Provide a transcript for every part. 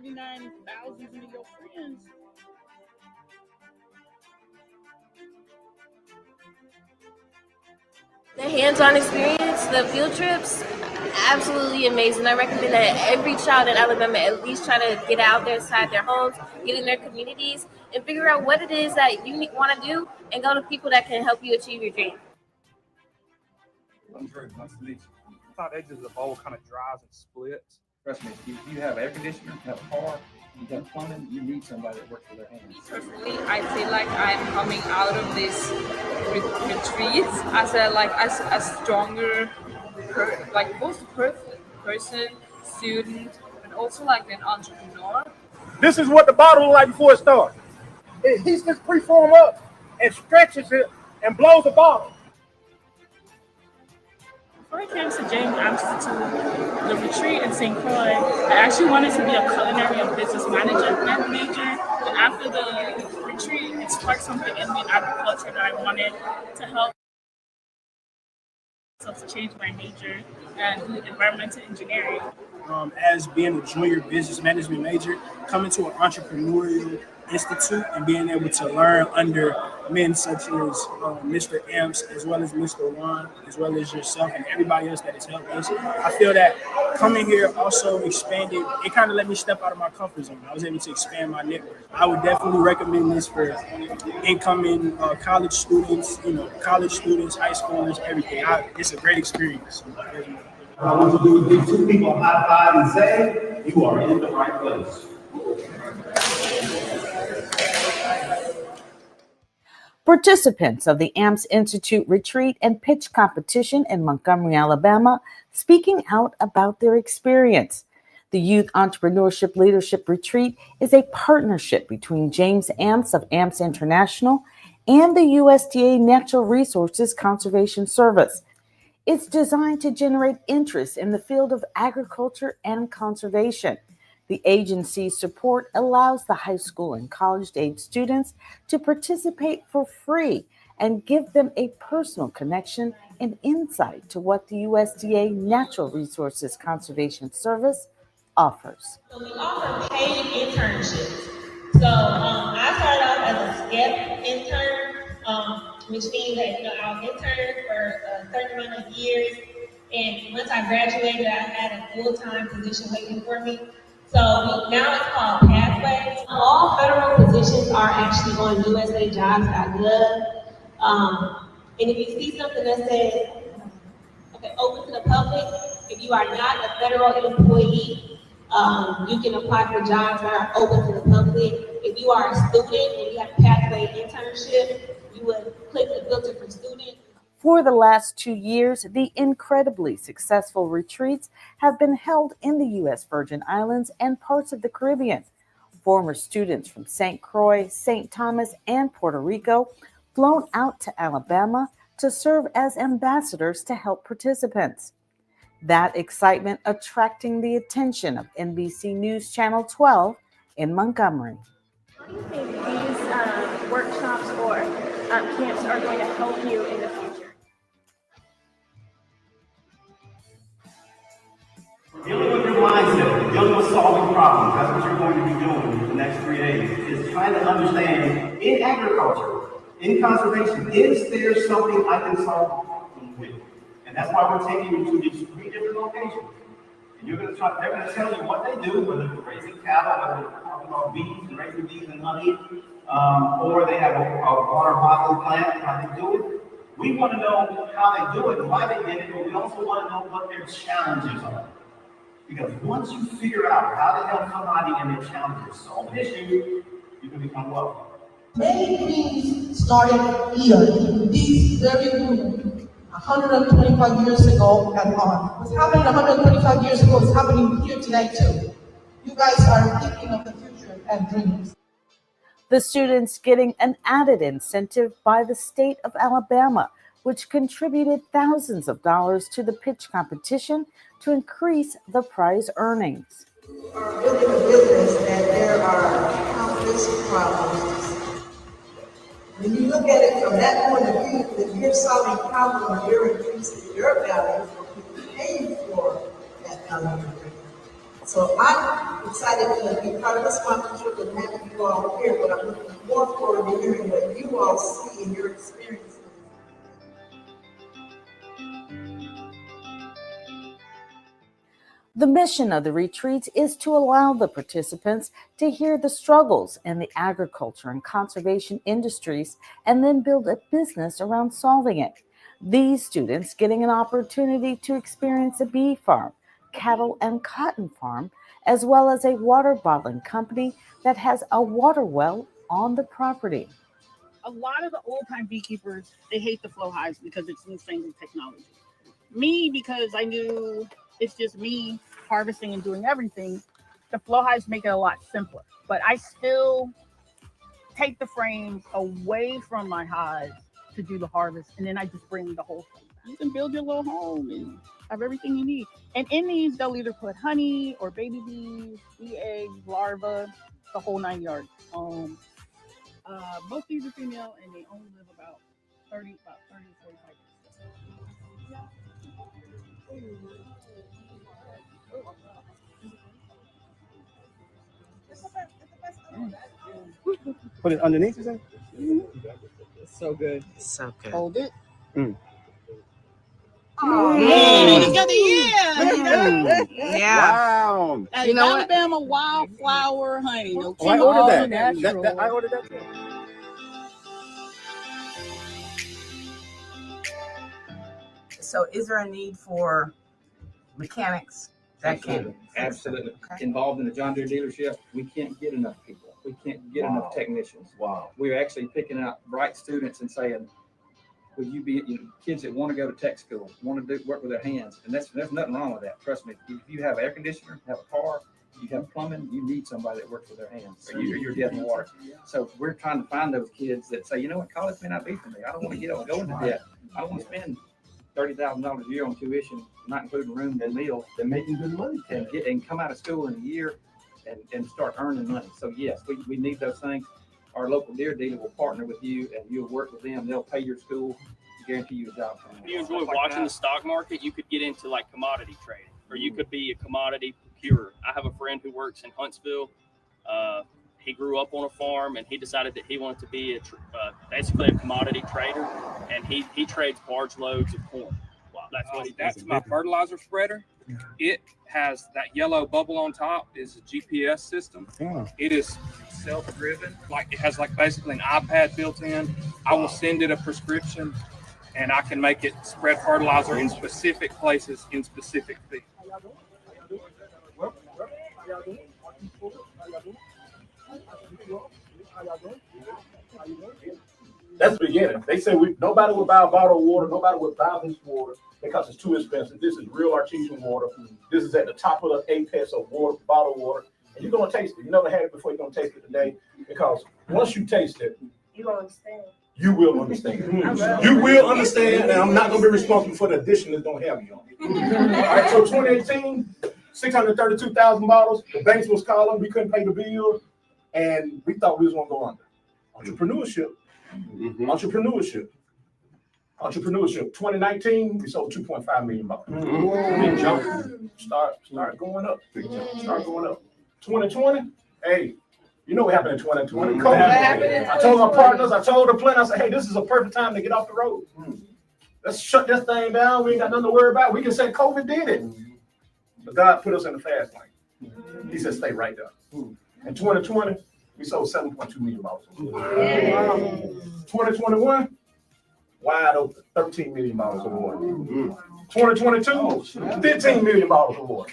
49,000 of your friends. The hands-on experience, the field trips, absolutely amazing. I recommend that every child in Alabama at least try to get out there inside their homes, get in their communities, and figure out what it is that you want to do and go to people that can help you achieve your dream. I'm Drew. Nice to meet you. Top edges of the bowl kind of dries and splits. Trust me, if you have air conditioning, you have a car, you have plumbing, you need somebody that works with their hands. Personally, I feel like I'm coming out of this retreat as a stronger, person, student, and also like an entrepreneur. This is what the bottle looks like before it starts. He just preform up and stretches it and blows the bottle. Before I came to James Institute, the retreat in St. Croix, I actually wanted to be a culinary and business management major. And after the retreat, it sparked something in me in agriculture that I wanted to help myself to change my major and do environmental engineering. As being a junior business management major, coming to an entrepreneurial institute and being able to learn under men such as Mr. Amps, as well as Mr. Juan, as well as yourself and everybody else that has helped us. I feel that coming here also expanded, it kind of let me step out of my comfort zone. I was able to expand my network. I would definitely recommend this for incoming college students, high schoolers, everything. It's a great experience. I want you to give two people a high five and say, you are in the right place. Participants of the AMPS Institute retreat and pitch competition in Montgomery, Alabama, speaking out about their experience. The Youth Entrepreneurship Leadership Retreat is a partnership between James AMPS of AMPS International and the USDA Natural Resources Conservation Service. It's designed to generate interest in the field of agriculture and conservation. The agency's support allows the high school and college-age students to participate for free and give them a personal connection and insight to what the USDA Natural Resources Conservation Service offers. So we offer paid internships. So I started off as a SCEP intern, which means that I'll intern for a certain amount of years. And once I graduated, I had a full-time position waiting for me. So now it's called Pathways. All federal positions are actually on usajobs.gov. And if you see something that says, open to the public, if you are not a federal employee, you can apply for jobs that are open to the public. If you are a student and you have a pathway internship, you would click the filter for student. For the last 2 years, the incredibly successful retreats have been held in the U.S. Virgin Islands and parts of the Caribbean. Former students from St. Croix, St. Thomas, and Puerto Rico flown out to Alabama to serve as ambassadors to help participants. That excitement attracting the attention of NBC News Channel 12 in Montgomery. How do you think these workshops or camps are going to help you in the future? Dealing with your mindset, dealing with solving problems, that's what you're going to be doing in the next 3 days, is trying to understand in agriculture, in conservation, is there something I can solve problems with? And that's why we're taking you to these 3 different locations. And they're going to tell you what they do, whether they're raising cattle, whether they're talking about bees and raising bees and honey, or they have a water bottle plant, how they do it. We want to know how they do it and why they did it, but we also want to know what their challenges are. Because once you figure out how to help somebody in their challenges solve an issue, you can become wealthy. Many things started here, in these very rooms, 125 years ago and on. What's happening 125 years ago is happening here today too. You guys are thinking of the future and dreams. The students getting an added incentive by the state of Alabama, which contributed thousands of dollars to the pitch competition to increase the prize earnings. We are building a business that there are countless problems. When you look at it from that point of view, if you're solving problems or you're increasing your value for people paying for that value, So I'm excited to be part of the sponsorship and having you all here, but I'm looking more forward to hearing what you all see in your experiences. The mission of the retreats is to allow the participants to hear the struggles in the agriculture and conservation industries and then build a business around solving it. These students getting an opportunity to experience a bee farm, cattle and cotton farm, as well as a water bottling company that has a water well on the property. A lot of the old-time beekeepers, they hate the flow hives because it's insane with technology. Me, because I knew it's just me harvesting and doing everything, the flow hives make it a lot simpler. But I still take the frames away from my hives to do the harvest, and then I just bring the whole thing back. You can build your little home and have everything you need. And in these, they'll either put honey or baby bees, bee eggs, larvae, the whole 9 yards. Both these are female, and they only live about 30 to 45 years. Put it underneath, you say? It's so good. So good. Hold it. Yeah. Wow. You know Alabama wildflower honey. No I ordered that. natural. I ordered that too. So is there a need for mechanics that can Absolutely. Involved in the John Deere dealership, we can't get enough people. We can't get enough technicians. Wow. We're actually picking out bright students and saying, would you be, kids that want to go to tech school, want to work with their hands, and there's nothing wrong with that. Trust me. If you have air conditioner, have a car, you have plumbing, you need somebody that works with their hands, or you're dead in the water. So we're trying to find those kids that say, you know what, college may not be for me. I don't want to go into debt. I don't want to spend $30,000 a year on tuition, not including room and meals. They're making good money. And come out of school in a year and start earning money. So yes, we need those things. Our local Deere dealer will partner with you, and you'll work with them. They'll pay your school, guarantee you a job. If you enjoy watching the stock market, you could get into like commodity trading, or you could be a commodity procurer. I have a friend who works in Huntsville. He grew up on a farm, and he decided that he wanted to be basically a commodity trader, and he trades barge loads of corn. Wow, that's what he does. That's my fertilizer spreader. It has that yellow bubble on top. Is a GPS system. Yeah. It is self-driven. Like it has like basically an iPad built in. I will send it a prescription, and I can make it spread fertilizer in specific places in specific fields. That's the beginning. They say nobody would buy bottled water, nobody would buy this water because it's too expensive. This is real artesian water. This is at the top of the apex of water, bottled water. And you're gonna taste it. You never had it before, you're gonna taste it today. Because once you taste it, You don't understand. you will understand. You will understand, and I'm not gonna be responsible for the addition that's gonna have you on. All right, so 2018, 632,000 bottles. The banks was calling, we couldn't pay the bill, and we thought we was gonna go under. Entrepreneurship. 2019, we sold 2.5 million bottles. Big jump. Start going up. Big jump. Start going up. 2020, hey, you know what happened in 2020? COVID. I told my partners, I told the plan, I said, hey, this is a perfect time to get off the road. Let's shut this thing down. We ain't got nothing to worry about. We can say COVID did it. But God put us in the fast lane. He said, stay right there. In 2020, we sold 7.2 million bottles. 2021, wide open, 13 million bottles of water. 2022, 15 million bottles of water.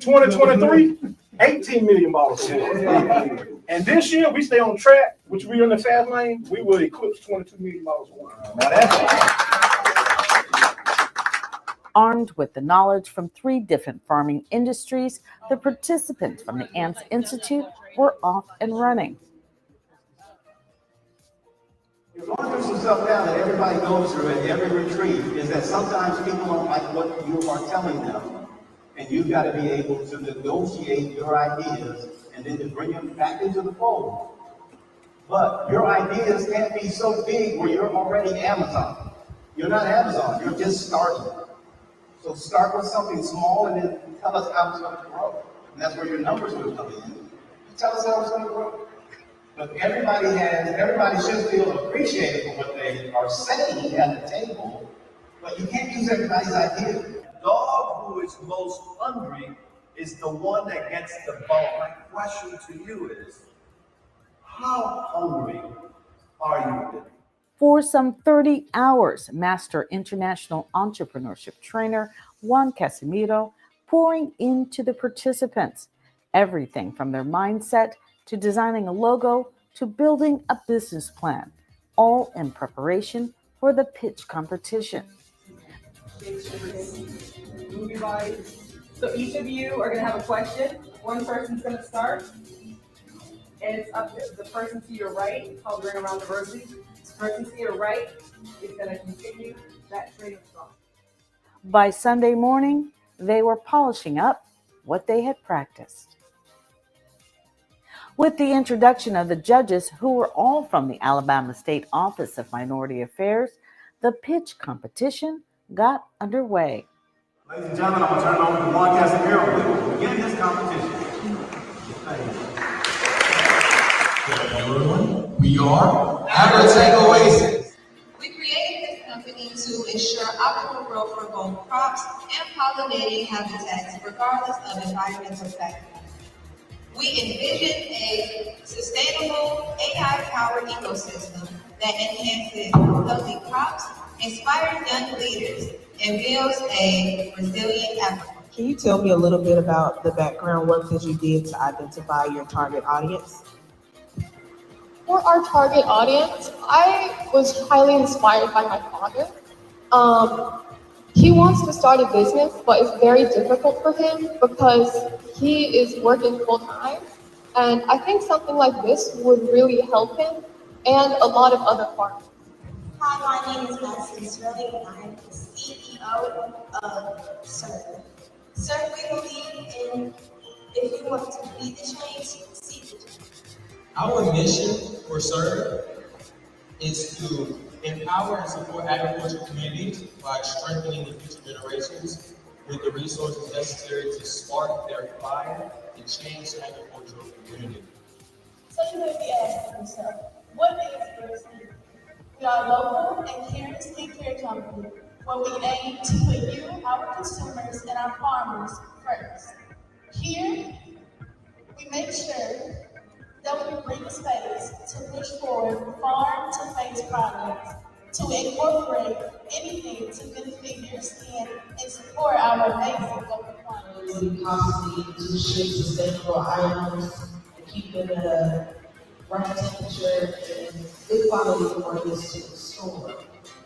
2023, 18 million bottles of water. And this year, we stay on track, which we're in the fast lane, we will eclipse 22 million bottles of water. Now that's Armed with the knowledge from 3 different farming industries, the participants from the AMPS Institute were off and running. There's some stuff now that everybody goes through at every retreat is that sometimes people don't like what you are telling them, and you've got to be able to negotiate your ideas and then to bring them back into the fold. But your ideas can't be so big where you're already Amazon. You're not Amazon, you're just starting. So start with something small and then tell us how it's going to grow. And that's where your numbers will come in. You tell us how it's going to grow. But everybody should feel appreciated for what they are saying at the table, but you can't use everybody's idea. The dog who is most hungry is the one that gets the bone. My question to you is, how hungry are you? For some 30 hours, Master International Entrepreneurship Trainer Juan Casimiro pouring into the participants, everything from their mindset to designing a logo to building a business plan, all in preparation for the pitch competition. Movie lights. So each of you are going to have a question. One person's going to start, and it's up to the person to your right, called Ring Around the Rosy. The person to your right is going to continue that train of thought. By Sunday morning, they were polishing up what they had practiced. With the introduction of the judges, who were all from the Alabama State Office of Minority Affairs, the pitch competition got underway. Ladies and gentlemen, I'm going to turn it over to Juan Casimiro. We will begin this competition. Hello everyone, we are Agritech Oasis. We created this company to ensure optimal growth for both crops and pollinating habitats, regardless of environmental factors. We envision a sustainable AI-powered ecosystem that enhances healthy crops, inspires young leaders, and builds a resilient agriculture. Can you tell me a little bit about the background work that you did to identify your target audience? For our target audience, I was highly inspired by my father. He wants to start a business, but it's very difficult for him because he is working full time. And I think something like this would really help him and a lot of other farmers. Hi, my name is Madison Sterling, and I'm the CEO of CERV. CERV, we believe in if you want to be the change, see the change. Our mission for CERV is to empower and support agriculture communities by strengthening the future generations with the resources necessary to spark their fire and change the agricultural community. So you may be asking yourself, what is diversity? We are a local and caring skincare company where we aim to put you, our consumers, and our farmers first. Here, we make sure that we bring a space to push forward farm-to-face products, to incorporate anything to benefit your skin and support our amazing local farmers. We possibly to ship sustainable items and keep them at a right temperature and good quality for this to the store.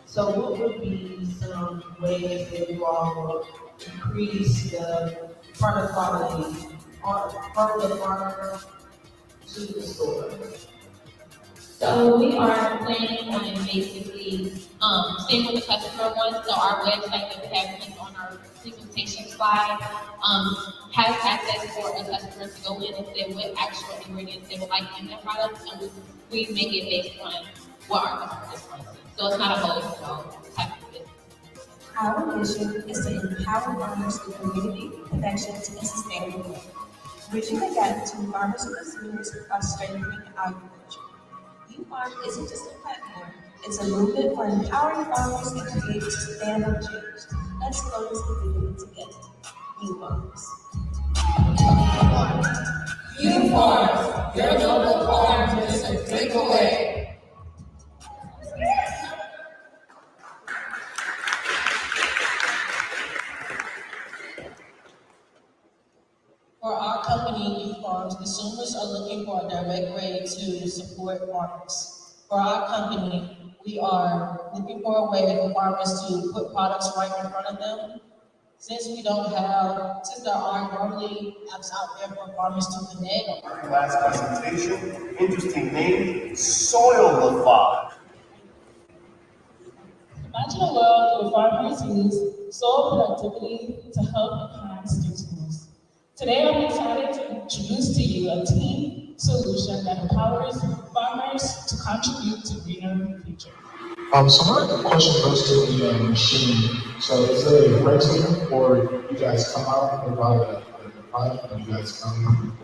So what would be some ways that you all will increase the product quality from the farmer to the store? So we are planning on basically staying with the customer once. So our website that we have linked on our presentation slide has access for a customer to go in and say what actual ingredients they would like in their products, and we make it based on what our customers want to see. So it's not a whole type of business. Our mission is to empower farmers through community, connections, and sustainability. Bridging the gap between farmers and consumers by strengthening agriculture. You Farm isn't just a platform, it's a movement for empowering farmers and creators to stand up change. Let's grow this community together. You Farmers. You Farms, your local farm just a click away. For our company, Youth Farms, consumers are looking for a direct way to support farmers. For our company, we are looking for a way for farmers to put products right in front of them. Since there aren't normally apps out there for farmers to connect. Last presentation, interesting name, Soilify. Imagine a world where farmers use soil productivity to help enhance their tools. Today, I'm excited to introduce to you a team solution that empowers farmers to contribute to greener future. So my question goes to the machine. So is it a rental or you guys come out and provide the How do you guys come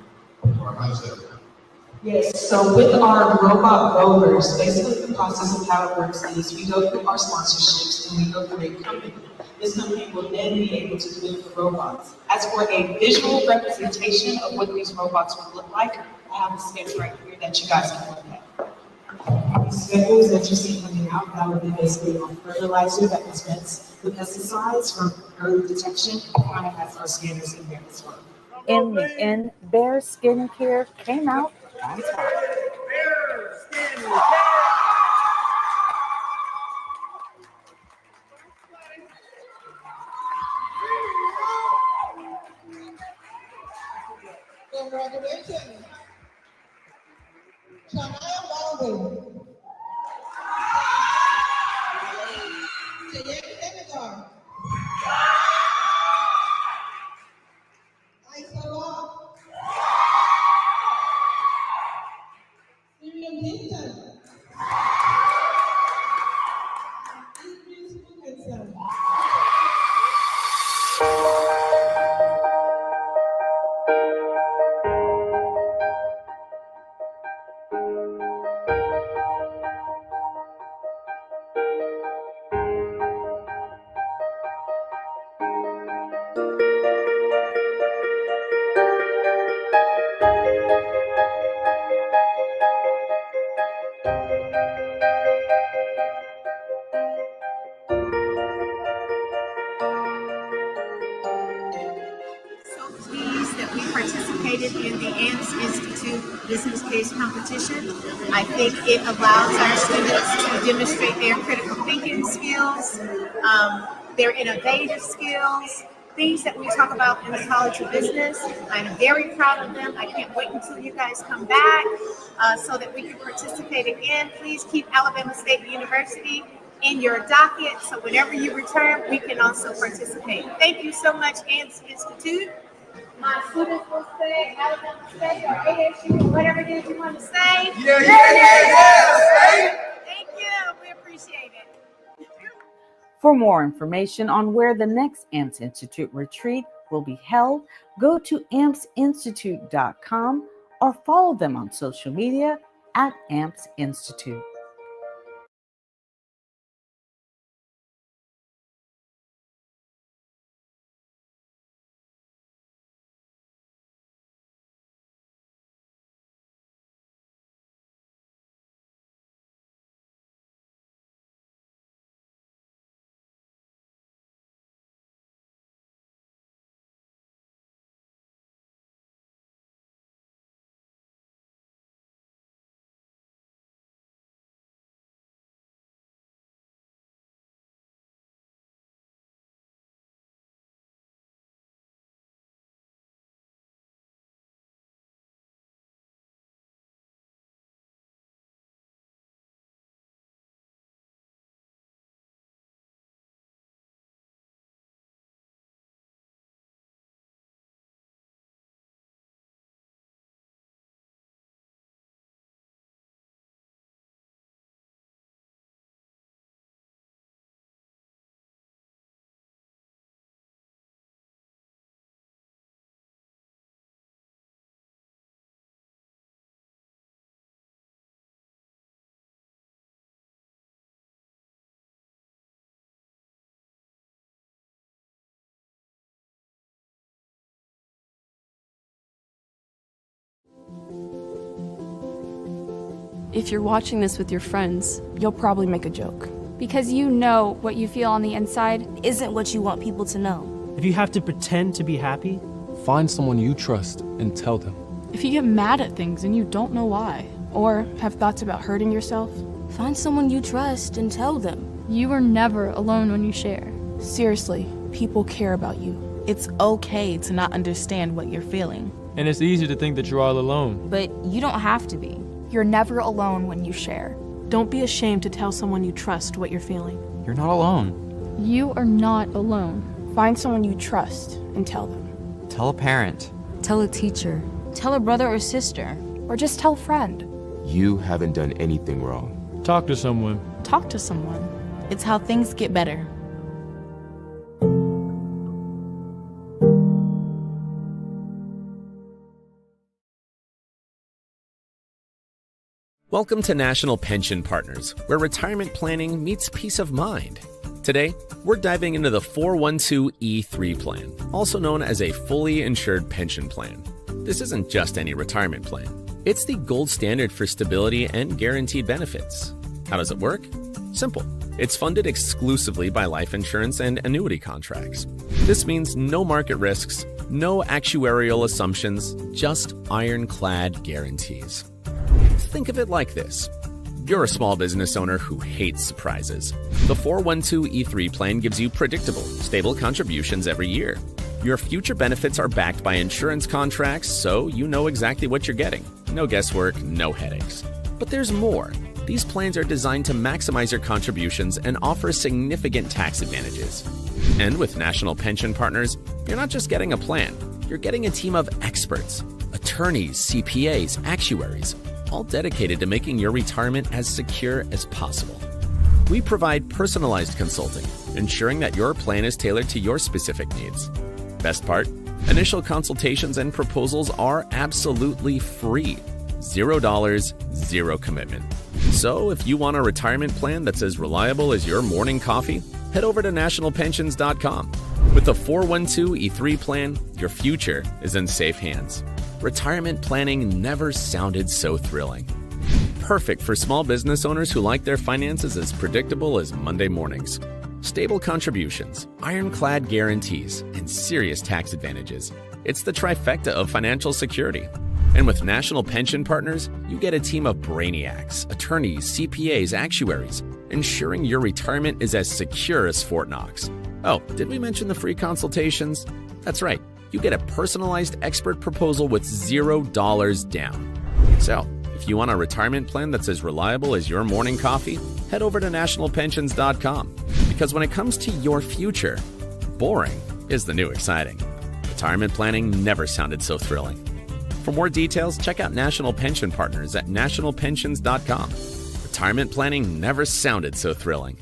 or how does that? Yes, so with our robot rovers, basically the process of how it works is we go through our sponsorships and we go through a company. This company will then be able to build the robots. As for a visual representation of what these robots will look like, I have a sketch right here that you guys can look at. These schedules that you see coming out, that will be basically a fertilizer that prevents the pesticides from early detection. It kind of has our scanners in there as well. In the end, Bear Skincare came out on top. Congratulations. Shania Baldwin. Jacqueline Jimenez. Pleased that we participated in the AMPS Institute Business Case Competition. I think it allows our students to demonstrate their critical thinking skills, their innovative skills, things that we talk about in the College of Business. I'm very proud of them. I can't wait until you guys come back so that we can participate again. Please keep Alabama State University in your docket so whenever you return, we can also participate. Thank you so much, AMPS Institute. My students will say Alabama State or ASU or whatever it is you want to say. Yeah. Thank you. We appreciate it. For more information on where the next AMPS Institute retreat will be held, go to ampsinstitute.com or follow them on social media at AMPS Institute. If you're watching this with your friends, you'll probably make a joke. Because you know what you feel on the inside isn't what you want people to know. If you have to pretend to be happy, find someone you trust and tell them. If you get mad at things and you don't know why, or have thoughts about hurting yourself, find someone you trust and tell them. You are never alone when you share. Seriously, people care about you. It's okay to not understand what you're feeling. And it's easy to think that you're all alone. But you don't have to be. You're never alone when you share. Don't be ashamed to tell someone you trust what you're feeling. You're not alone. You are not alone. Find someone you trust and tell them. Tell a parent. Tell a teacher. Tell a brother or sister. Or just tell a friend. You haven't done anything wrong. Talk to someone. Talk to someone. It's how things get better. Welcome to National Pension Partners, where retirement planning meets peace of mind. Today, we're diving into the 412(e)(3 plan, also known as a fully insured pension plan. This isn't just any retirement plan. It's the gold standard for stability and guaranteed benefits. How does it work? Simple. It's funded exclusively by life insurance and annuity contracts. This means no market risks, no actuarial assumptions, just ironclad guarantees. Think of it like this. You're a small business owner who hates surprises. The 412(e)(3 plan gives you predictable, stable contributions every year. Your future benefits are backed by insurance contracts, so you know exactly what you're getting. No guesswork, no headaches. But there's more. These plans are designed to maximize your contributions and offer significant tax advantages. And with National Pension Partners, you're not just getting a plan, you're getting a team of experts, attorneys, CPAs, actuaries, all dedicated to making your retirement as secure as possible. We provide personalized consulting, ensuring that your plan is tailored to your specific needs. Best part, initial consultations and proposals are absolutely free. $0, zero commitment. So if you want a retirement plan that's as reliable as your morning coffee, head over to nationalpensions.com. With the 412(e)(3 plan, your future is in safe hands. Retirement planning never sounded so thrilling. Perfect for small business owners who like their finances as predictable as Monday mornings. Stable contributions, ironclad guarantees, and serious tax advantages. It's the trifecta of financial security. And with National Pension Partners, you get a team of brainiacs, attorneys, CPAs, actuaries, ensuring your retirement is as secure as Fort Knox. Oh, did we mention the free consultations? That's right. You get a personalized expert proposal with $0 down. So, if you want a retirement plan that's as reliable as your morning coffee, head over to nationalpensions.com. Because when it comes to your future, boring is the new exciting. Retirement planning never sounded so thrilling. For more details, check out National Pension Partners at nationalpensions.com. Retirement planning never sounded so thrilling.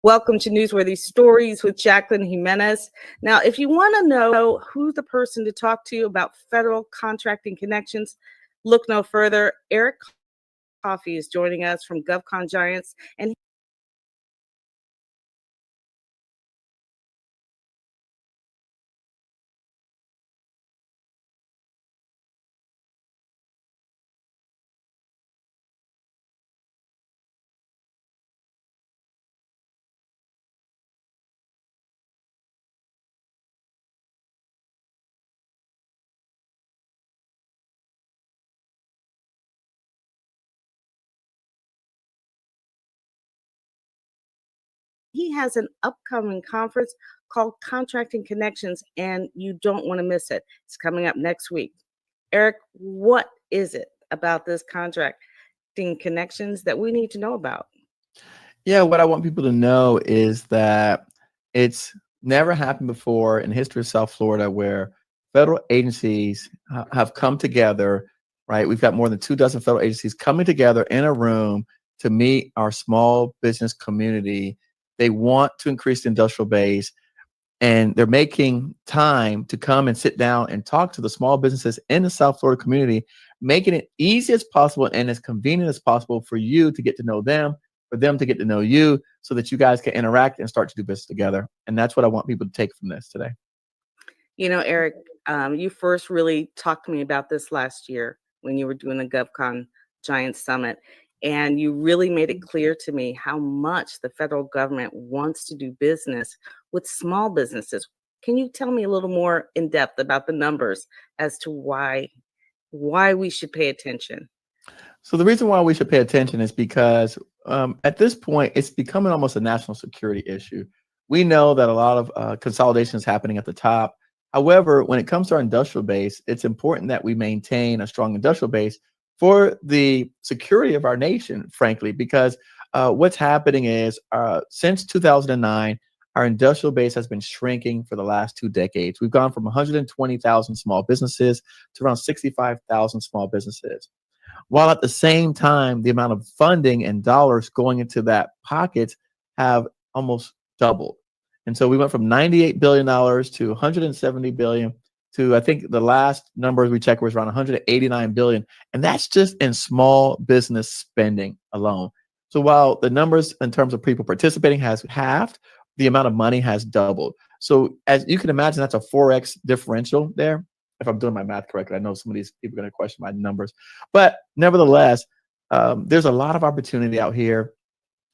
Welcome to Newsworthy Stories with Jacqueline Jimenez. Now, if you want to know who's the person to talk to about federal contracting connections, look no further. Eric Coffey is joining us from GovCon Giants, and he has an upcoming conference called Contracting Connections, and you don't want to miss it. It's coming up next week. Eric, what is it about this contracting connections that we need to know about? Yeah, what I want people to know is that it's never happened before in the history of South Florida where federal agencies have come together, right? We've got more than 24 federal agencies coming together in a room to meet our small business community. They want to increase the industrial base, and they're making time to come and sit down and talk to the small businesses in the South Florida community, making it easy as possible and as convenient as possible for you to get to know them, for them to get to know you, so that you guys can interact and start to do business together. And that's what I want people to take from this today. You know, Eric, you first really talked to me about this last year when you were doing the GovCon Giants Summit. And you really made it clear to me how much the federal government wants to do business with small businesses. Can you tell me a little more in depth about the numbers as to why we should pay attention? So the reason why we should pay attention is because at this point, it's becoming almost a national security issue. We know that a lot of consolidation is happening at the top. However, when it comes to our industrial base, it's important that we maintain a strong industrial base for the security of our nation, frankly, because what's happening is since 2009, our industrial base has been shrinking for the last 2 decades. We've gone from 120,000 small businesses to around 65,000 small businesses, while at the same time, the amount of funding and dollars going into that pocket have almost doubled. And so we went from $98 billion to $170 billion to, I think the last numbers we checked was around $189 billion. And that's just in small business spending alone. So while the numbers in terms of people participating has halved, the amount of money has doubled. So as you can imagine, that's a 4x differential there. If I'm doing my math correctly, I know some of these people are going to question my numbers, but nevertheless, there's a lot of opportunity out here,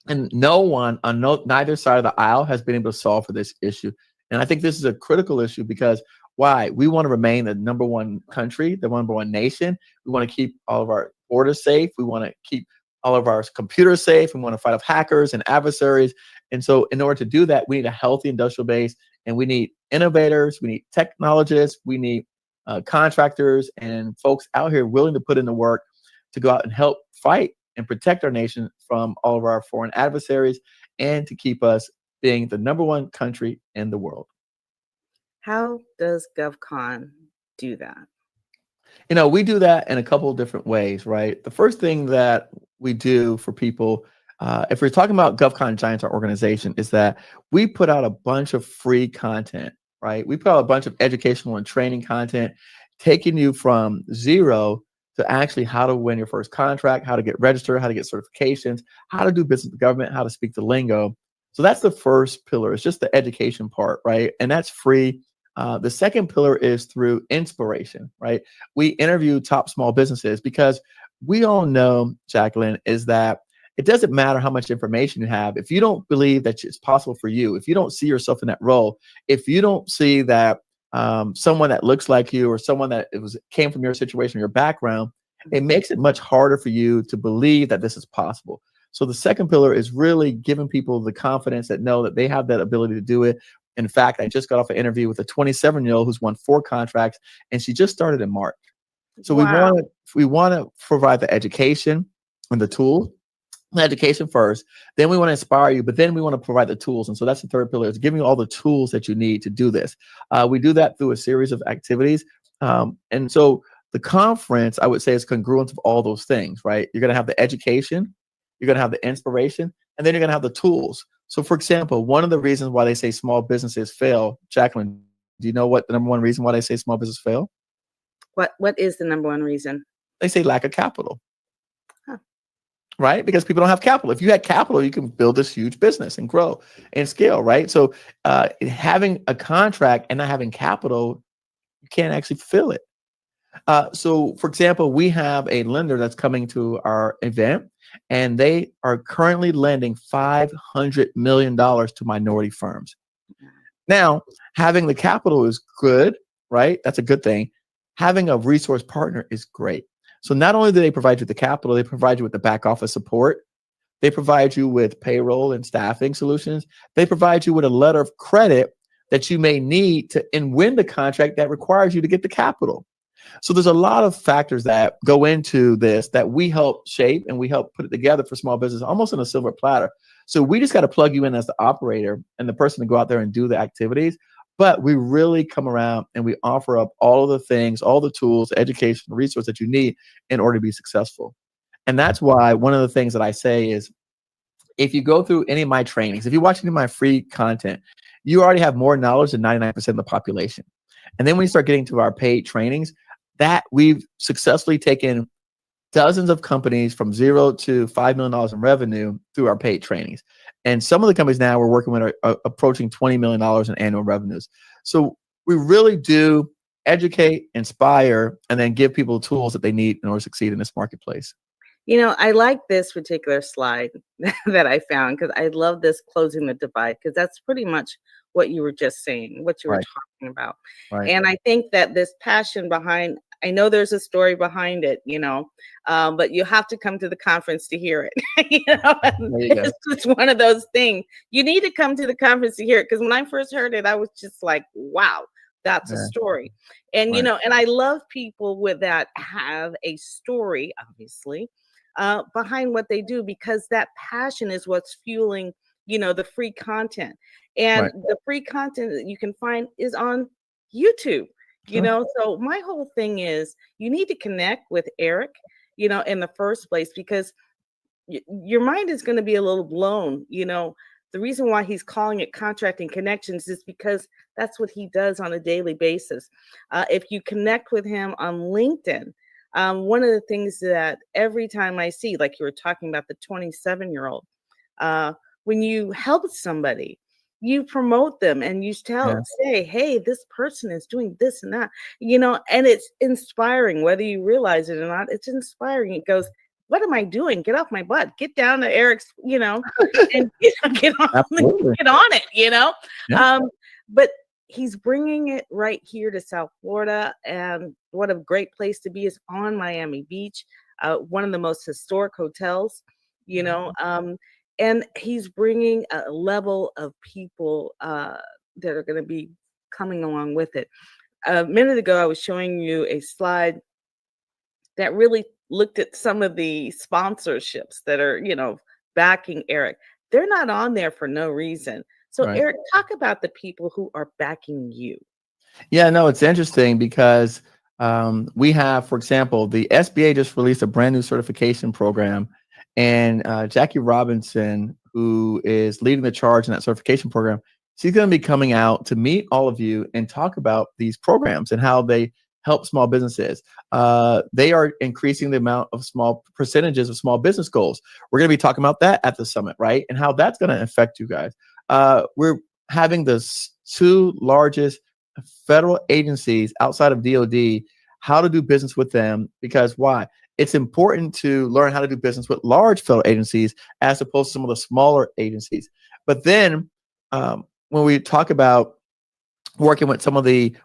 and no one on neither side of the aisle has been able to solve for this issue. And I think this is a critical issue because why? We want to remain the number one country, the number one nation. We want to keep all of our borders safe. We want to keep all of our computers safe. We want to fight off hackers and adversaries. And so in order to do that, we need a healthy industrial base, and we need innovators, we need technologists, we need contractors and folks out here willing to put in the work to go out and help fight and protect our nation from all of our foreign adversaries and to keep us being the number one country in the world. How does GovCon do that? You know, we do that in a couple of different ways, right? The first thing that we do for people, if we're talking about GovCon Giants, our organization, is that we put out a bunch of free content, right? We put out a bunch of educational and training content, taking you from zero to actually how to win your first contract, how to get registered, how to get certifications, how to do business with the government, how to speak the lingo. So that's the first pillar. It's just the education part, right? And that's free. The second pillar is through inspiration, right? We interview top small businesses because we all know, Jacqueline, is that it doesn't matter how much information you have. If you don't believe that it's possible for you, if you don't see yourself in that role, if you don't see that someone that looks like you or someone that came from your situation, your background, it makes it much harder for you to believe that this is possible. So the second pillar is really giving people the confidence that know that they have that ability to do it. In fact, I just got off an interview with a 27-year-old who's won 4 contracts, and she just started in March. So Wow. we want to provide the education and the tools. Education first, then we want to inspire you, but then we want to provide the tools. And so that's the third pillar, is giving you all the tools that you need to do this. We do that through a series of activities. And so the conference, I would say, is congruent of all those things, right? You're going to have the education, you're going to have the inspiration, and then you're going to have the tools. So, for example, one of the reasons why they say small businesses fail, Jacqueline, do you know what the number one reason why they say small business fail? What is the number one reason? They say lack of capital. Huh. Right? Because people don't have capital. If you had capital, you can build this huge business and grow and scale, right? So having a contract and not having capital, you can't actually fulfill it. So, for example, we have a lender that's coming to our event, and they are currently lending $500 million to minority firms. Now, having the capital is good, right? That's a good thing. Having a resource partner is great. So not only do they provide you with the capital, they provide you with the back office support. They provide you with payroll and staffing solutions. They provide you with a letter of credit that you may need to win the contract that requires you to get the capital. So there's a lot of factors that go into this that we help shape, and we help put it together for small business almost on a silver platter. So we just got to plug you in as the operator and the person to go out there and do the activities. But we really come around and we offer up all of the things, all the tools, education, resources that you need in order to be successful. And that's why one of the things that I say is, if you go through any of my trainings, if you watch any of my free content, you already have more knowledge than 99% of the population. And then when you start getting to our paid trainings, that we've successfully taken dozens of companies from 0 to $5 million in revenue through our paid trainings. And some of the companies now we're working with are approaching $20 million in annual revenues. So we really do educate, inspire, and then give people tools that they need in order to succeed in this marketplace. You know, I like this particular slide that I found, because I love this closing the divide, because that's pretty much what you were just saying, what you were talking about. Right. And I think that this passion behind, I know there's a story behind it, but you have to come to the conference to hear it. It's just one of those things. You need to come to the conference to hear it, because when I first heard it, I was just like, wow, that's a story. And, and I love people with that have a story, obviously, behind what they do, because that passion is what's fueling, the free content. And the free content that you can find is on YouTube, so my whole thing is, you need to connect with Eric, in the first place, because your mind is going to be a little blown. The reason why he's calling it contracting connections is because that's what he does on a daily basis. If you connect with him on LinkedIn, one of the things that every time I see, like you were talking about the 27-year-old, when you help somebody, you promote them and you say, hey, this person is doing this and that, and it's inspiring, whether you realize it or not. It's inspiring. It goes, what am I doing? Get off my butt. Get down to Eric's, and get on it, but he's bringing it right here to South Florida. And what a great place to be is on Miami Beach, one of the most historic hotels, and he's bringing a level of people that are going to be coming along with it. A minute ago, I was showing you a slide that really looked at some of the sponsorships that are, backing Eric. They're not on there for no reason. So Eric, talk about the people who are backing you. Yeah, no, it's interesting because we have, for example, the SBA just released a brand new certification program, and Jackie Robinson, who is leading the charge in that certification program, she's going to be coming out to meet all of you and talk about these programs and how they help small businesses. They are increasing the amount of small percentages of small business goals. We're going to be talking about that at the summit, right? And how that's going to affect you guys. We're having the 2 largest federal agencies outside of DOD, how to do business with them, because why? It's important to learn how to do business with large federal agencies as opposed to some of the smaller agencies. But then when we talk about working with some of the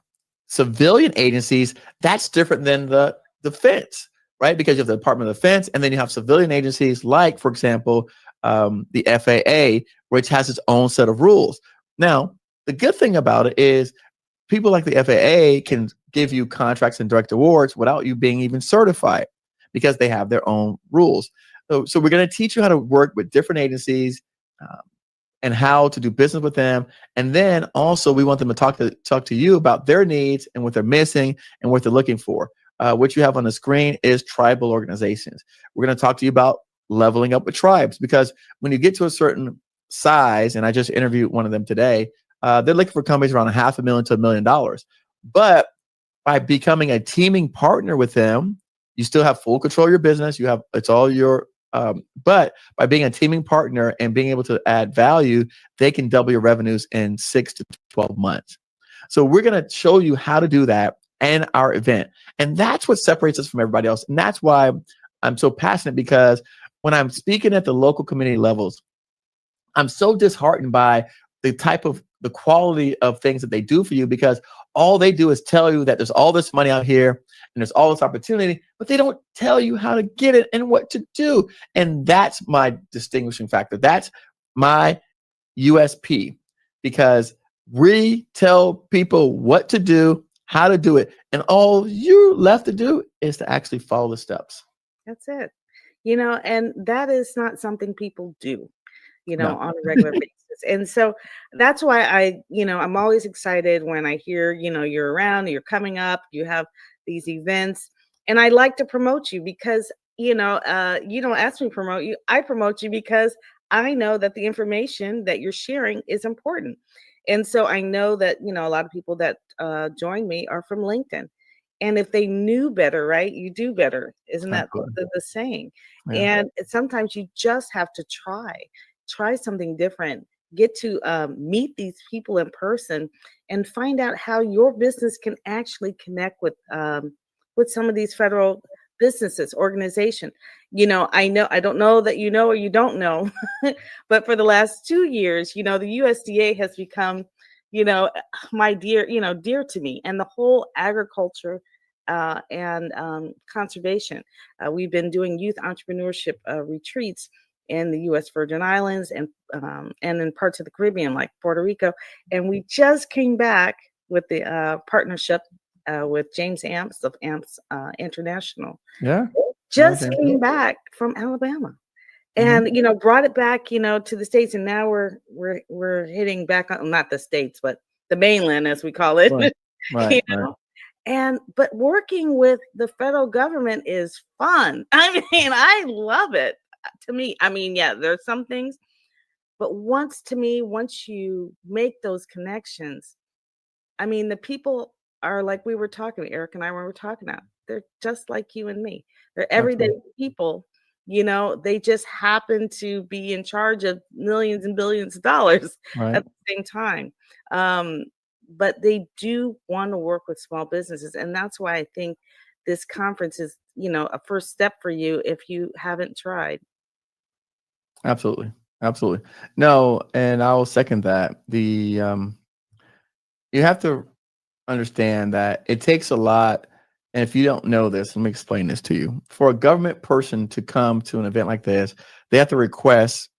civilian agencies, that's different than the defense, right? Because you have the Department of Defense, and then you have civilian agencies like, for example, the FAA, which has its own set of rules. Now, the good thing about it is people like the FAA can give you contracts and direct awards without you being even certified, because they have their own rules. So we're going to teach you how to work with different agencies and how to do business with them. And then also we want them to talk to you about their needs and what they're missing and what they're looking for. What you have on the screen is tribal organizations. We're going to talk to you about leveling up with tribes, because when you get to a certain size, and I just interviewed one of them today, they're looking for companies around $500,000 to $1 million. But by becoming a teaming partner with them, you still have full control of your business. It's all your, but by being a teaming partner and being able to add value, they can double your revenues in 6 to 12 months. So we're going to show you how to do that in our event. And that's what separates us from everybody else. And that's why I'm so passionate, because when I'm speaking at the local community levels, I'm so disheartened by the quality of things that they do for you, because all they do is tell you that there's all this money out here and there's all this opportunity, but they don't tell you how to get it and what to do. And that's my distinguishing factor. That's my USP, because we tell people what to do, how to do it, and all you're left to do is to actually follow the steps. That's it. And that is not something people do, No. on a regular basis. And so that's why I'm always excited when I hear, you're around, you're coming up, you have these events, and I like to promote you because, you don't ask me to promote you. I promote you because I know that the information that you're sharing is important. And so I know that, a lot of people that join me are from LinkedIn. And if they knew better, right, you do better. Isn't that the saying? Yeah. And sometimes you just have to try something different, get to meet these people in person and find out how your business can actually connect with some of these federal businesses, organization. I don't know that you know or you don't know, but for the last 2 years, the USDA has become, my dear to me, and the whole agriculture and conservation. We've been doing youth entrepreneurship retreats in the U.S. Virgin Islands and in parts of the Caribbean, like Puerto Rico. And we just came back with the partnership with James Amps of Amps International. Yeah. Just came back from Alabama. And brought it back, to the States, and now we're hitting back on, not the States, but the mainland, as we call it. Right. But working with the federal government is fun. I love it. To me, yeah, there's some things, but once you make those connections, the people are like we were talking, Eric and I were talking about. They're just like you and me. They're everyday people. They just happen to be in charge of millions and billions of dollars at the same time. But they do want to work with small businesses. And that's why I think this conference is, a first step for you if you haven't tried. Absolutely. No, and I'll second that. You have to understand that it takes a lot. And if you don't know this, let me explain this to you. For a government person to come to an event like this, they have to request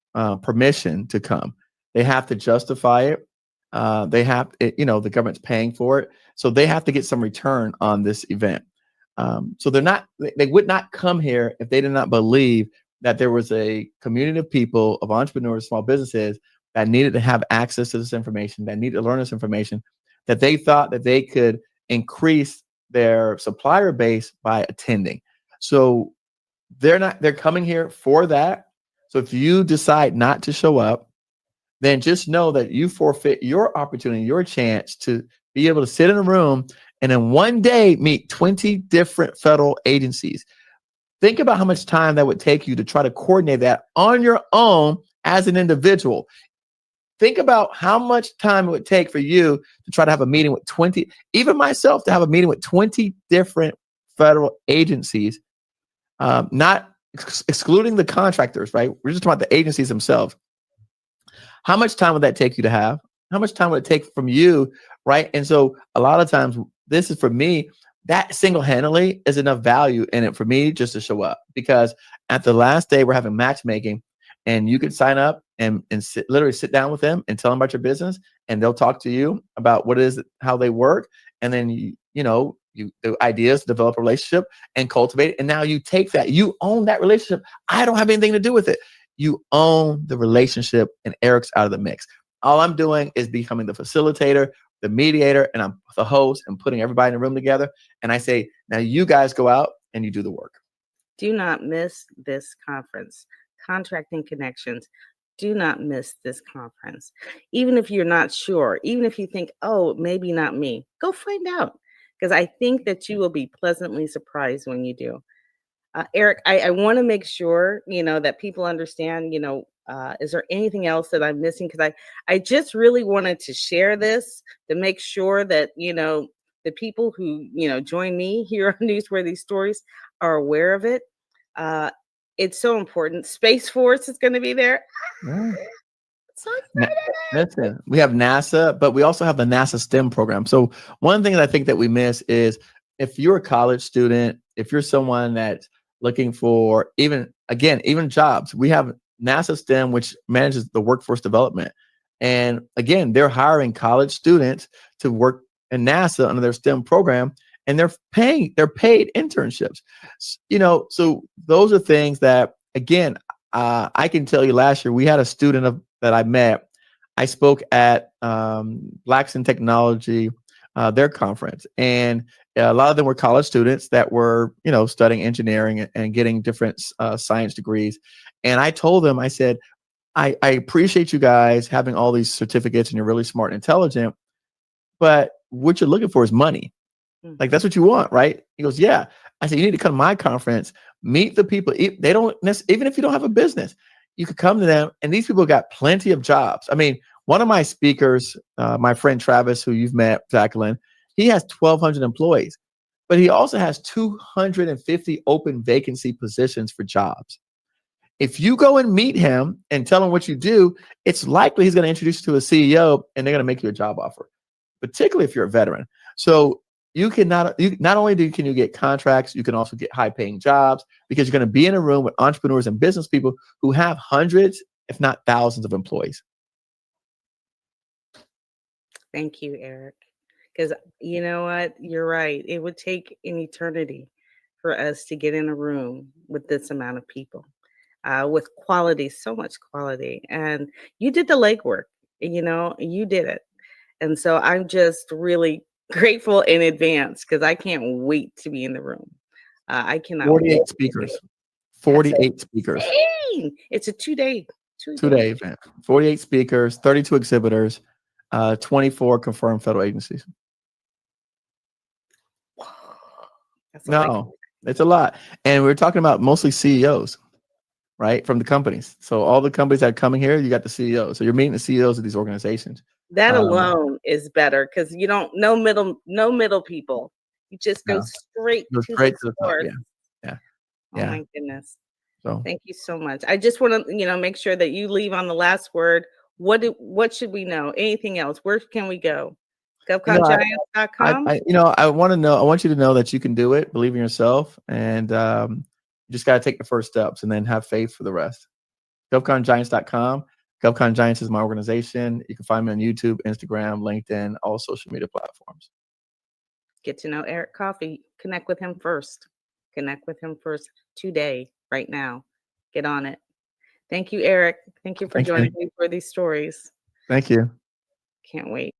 permission to come. They have to justify it. The government's paying for it. So they have to get some return on this event. So they would not come here if they did not believe that there was a community of people, of entrepreneurs, small businesses that needed to have access to this information, that needed to learn this information, that they thought that they could increase their supplier base by attending. So they're coming here for that. So if you decide not to show up, then just know that you forfeit your opportunity, your chance to be able to sit in a room and in one day meet 20 different federal agencies. Think about how much time that would take you to try to coordinate that on your own as an individual. Think about how much time it would take for you to try to have a meeting with 20, even myself, to have a meeting with 20 different federal agencies, not excluding the contractors, right? We're just talking about the agencies themselves. How much time would that take you to have? How much time would it take from you, right? And so a lot of times, this is for me, that single-handedly is enough value in it for me just to show up, because at the last day we're having matchmaking, and you can sign up and literally sit down with them and tell them about your business, and they'll talk to you about what it is, how they work, and then the ideas, develop a relationship and cultivate it. And now you take that, you own that relationship. I don't have anything to do with it. You own the relationship, and Eric's out of the mix. All I'm doing is becoming the facilitator, the mediator, and I'm the host and putting everybody in a room together. And I say, now you guys go out and you do the work. Do not miss this conference, Contracting Connections. do not miss this conference. Even if you're not sure, even if you think, oh, maybe not me, go find out. Because I think that you will be pleasantly surprised when you do. Eric, I want to make sure, that people understand, is there anything else that I'm missing? Because I just really wanted to share this to make sure that, the people who, join me here on Newsworthy Stories are aware of it. It's so important. Space Force is going to be there. Yeah. So excited. Listen, we have NASA, but we also have the NASA STEM program. So one thing that I think that we miss is if you're a college student, if you're someone that's looking for even jobs, we have NASA STEM, which manages the workforce development. And again, they're hiring college students to work in NASA under their STEM program, and they're paid internships. So those are things that, again, I can tell you last year, we had a student that I met. I spoke at Blacks in Technology, their conference, and a lot of them were college students that were, studying engineering and getting different science degrees. And I told them, I said, I appreciate you guys having all these certificates and you're really smart and intelligent, but what you're looking for is money. Like, that's what you want, right? He goes, yeah. I said, you need to come to my conference, meet the people. They don't even if you don't have a business, you could come to them, and these people got plenty of jobs. I mean, one of my speakers, my friend Travis, who you've met, Jacqueline, he has 1,200 employees, but he also has 250 open vacancy positions for jobs. If you go and meet him and tell him what you do, it's likely he's going to introduce you to a CEO, and they're going to make you a job offer, particularly if you're a veteran. So not only can you get contracts, you can also get high-paying jobs, because you're going to be in a room with entrepreneurs and business people who have hundreds, if not thousands, of employees. Thank you, Eric. Because you know what? You're right. It would take an eternity for us to get in a room with this amount of people, with quality, so much quality. And you did the legwork, you did it. And so I'm just really grateful in advance, because I can't wait to be in the room. I cannot 48 wait. speakers. 48 speakers. Dang! It's a two-day event. 48 speakers, 32 exhibitors, 24 confirmed federal agencies. No, it's a lot. And we're talking about mostly CEOs, right? From the companies. So all the companies that are coming here, you got the CEOs. So you're meeting the CEOs of these organizations. That alone is better, because you don't no middle people. You just go straight to the source. Yeah. Oh my goodness. So thank you so much. I just want to, make sure that you leave on the last word. What should we know? Anything else? Where can we go? GovConGiants.com. I want you to know that you can do it. Believe in yourself, and you just got to take the first steps, and then have faith for the rest. GovConGiants.com. GovCon Giants is my organization. You can find me on YouTube, Instagram, LinkedIn, all social media platforms. Get to know Eric Coffey. Connect with him first. Today, right now. Get on it. Thank you, Eric. Thank you for joining me for these stories. Thank you. Can't wait.